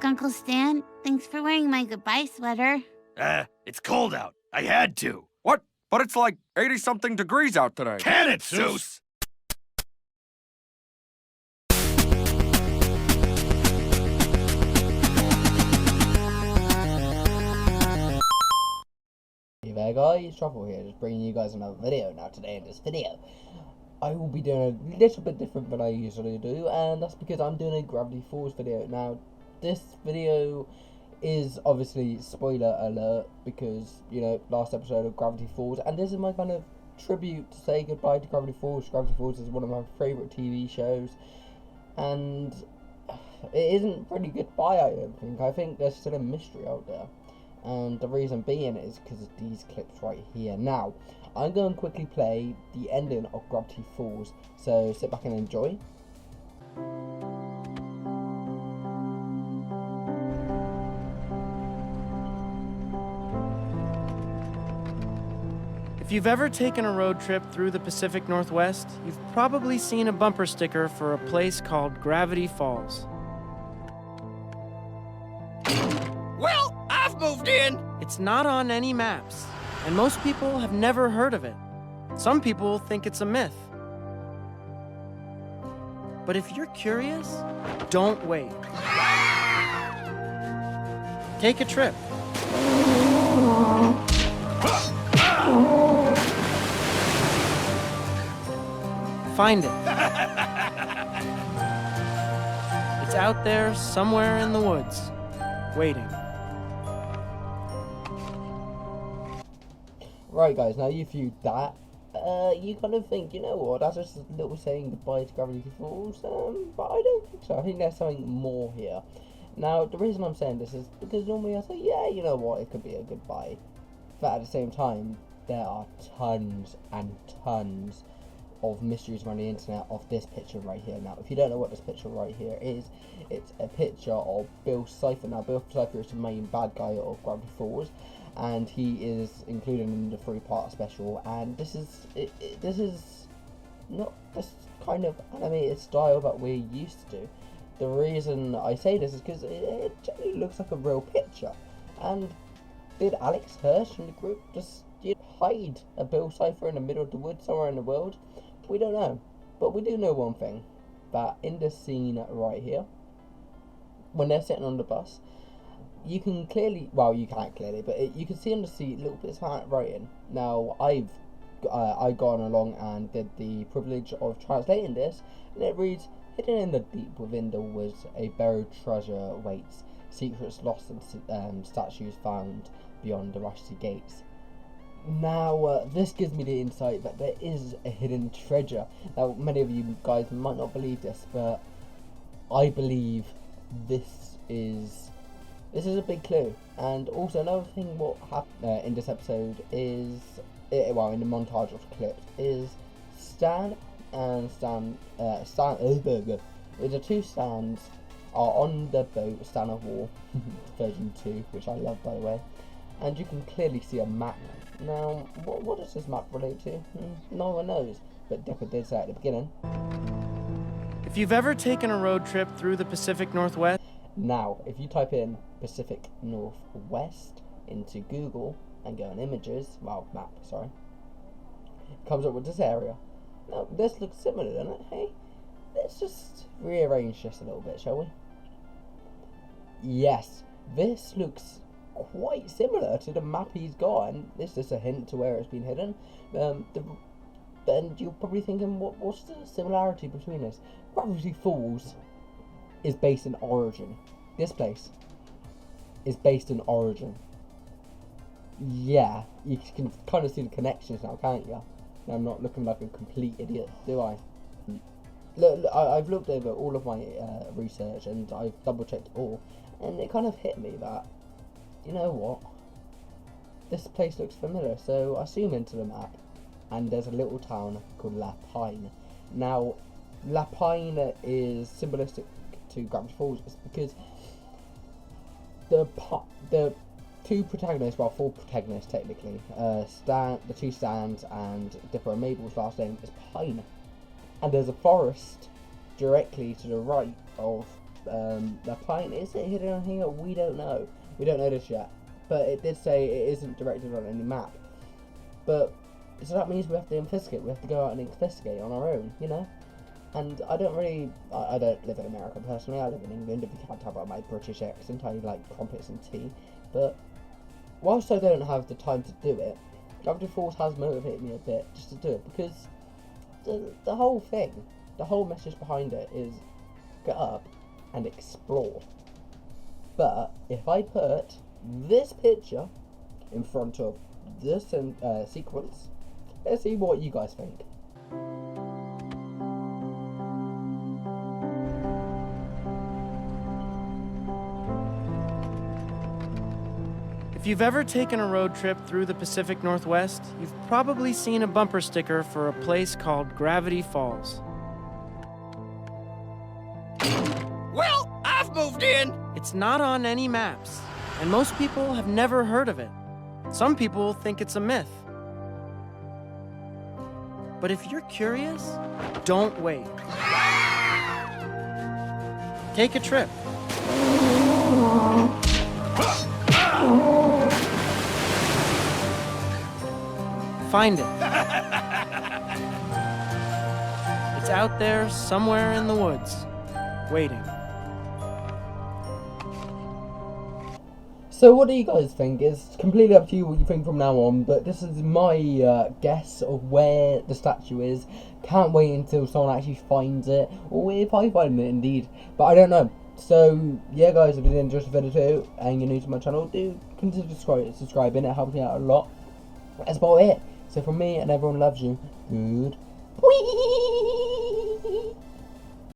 Uncle Stan, thanks for wearing my goodbye sweater. It's cold out. I had to. What? But it's like 80-something degrees out today. Can it, Soos? Hey there guys, Truffle here, just bringing you guys another video. Now today in this video, I will be doing a little bit different than I usually do, and that's because I'm doing a Gravity Falls video. Now, this video is obviously spoiler alert because, you know, last episode of Gravity Falls, and this is my kind of tribute to say goodbye to Gravity Falls. Gravity Falls is one of my favourite TV shows, and it isn't really goodbye, I don't think. I think there's still a mystery out there. And the reason being is because of these clips right here. Now, I'm going to quickly play the ending of Gravity Falls, so sit back and enjoy. If you've ever taken a road trip through the Pacific Northwest, you've probably seen a bumper sticker for a place called Gravity Falls. Well, I've moved in. It's not on any maps, and most people have never heard of it. Some people think it's a myth. But if you're curious, don't wait. Take a trip. Find it. It's out there somewhere in the woods, waiting. Right guys, now you've viewed that, you kind of think, you know what, that's just a little saying goodbye to Gravity Falls, but I don't think so. I think there's something more here. Now, the reason I'm saying this is because normally I say, yeah, you know what, it could be a goodbye, but at the same time, there are tons and tons of mysteries around the internet of this picture right here. Now, if you don't know what this picture right here is, it's a picture of Bill Cipher. Now, Bill Cipher is the main bad guy of Gravity Falls, and he is included in the 3-part special, and this is not this kind of animated style that we're used to. The reason I say this is because it generally looks like a real picture. And did Alex Hirsch from the group just hide a Bill Cipher in the middle of the woods somewhere in the world? We don't know, but we do know one thing, that in this scene right here, when they're sitting on the bus, you can clearly, well, you can't clearly, but you can see on the seat little bits of handwriting. Now, I've gone along and did the privilege of translating this, and it reads, "Hidden in the deep within the woods, a buried treasure waits, secrets lost and statues found beyond the rusty gates." Now, this gives me the insight that there is a hidden treasure. Now, many of you guys might not believe this, but I believe this is a big clue. And also another thing what happened in this episode is, well, in the montage of clips, is Stan and the two Stans are on the boat, Stan of War, version 2, which I love by the way, and you can clearly see a map. Now, what does this map relate to? No one knows, but Decker did say at the beginning. If you've ever taken a road trip through the Pacific Northwest... Now, if you type in Pacific Northwest into Google and go on images, well, map, sorry, it comes up with this area. Now, this looks similar, doesn't it? Hey, let's just rearrange this a little bit, shall we? Yes, this looks quite similar to the map he's got, and this is a hint to where it's been hidden. Then you're probably thinking, what's the similarity between this? Gravity Falls is based in Origin. This place is based in Origin. Yeah, you can kind of see the connections now, can't you? I'm not looking like a complete idiot, do I? Look, I've looked over all of my research and I've double checked all, and it kind of hit me that, you know what, this place looks familiar. So I zoom into the map, and there's a little town called La Pine. Now, La Pine is symbolistic to Gravity Falls because the two protagonists, well, 4 protagonists technically, the two Stans and Dipper and Mabel's last name is Pine, and there's a forest directly to the right of the plane. Is it hidden on here? We don't know. We don't know this yet. But it did say it isn't directed on any map. But so that means we have to investigate. We have to go out and investigate on our own, you know. And I don't live in America personally. I live in England. If you can't tell by my British accent, I like crumpets and tea. But whilst I don't have the time to do it, Gravity Falls has motivated me a bit just to do it, because the whole thing, the whole message behind it is get up and explore. But if I put this picture in front of this sequence, let's see what you guys think. If you've ever taken a road trip through the Pacific Northwest, you've probably seen a bumper sticker for a place called Gravity Falls. Well, I've moved in. It's not on any maps, and most people have never heard of it. Some people think it's a myth. But if you're curious, don't wait. Take a trip. Find it. It's out there somewhere in the woods, waiting. So what do you guys think? It's completely up to you what you think from now on, but this is my guess of where the statue is. Can't wait until someone actually finds it, or if I find it indeed, but I don't know. So yeah guys, if you did enjoy the video too, and you're new to my channel, do consider subscribing, it helps me out a lot. That's about it. So from me and everyone loves you, good.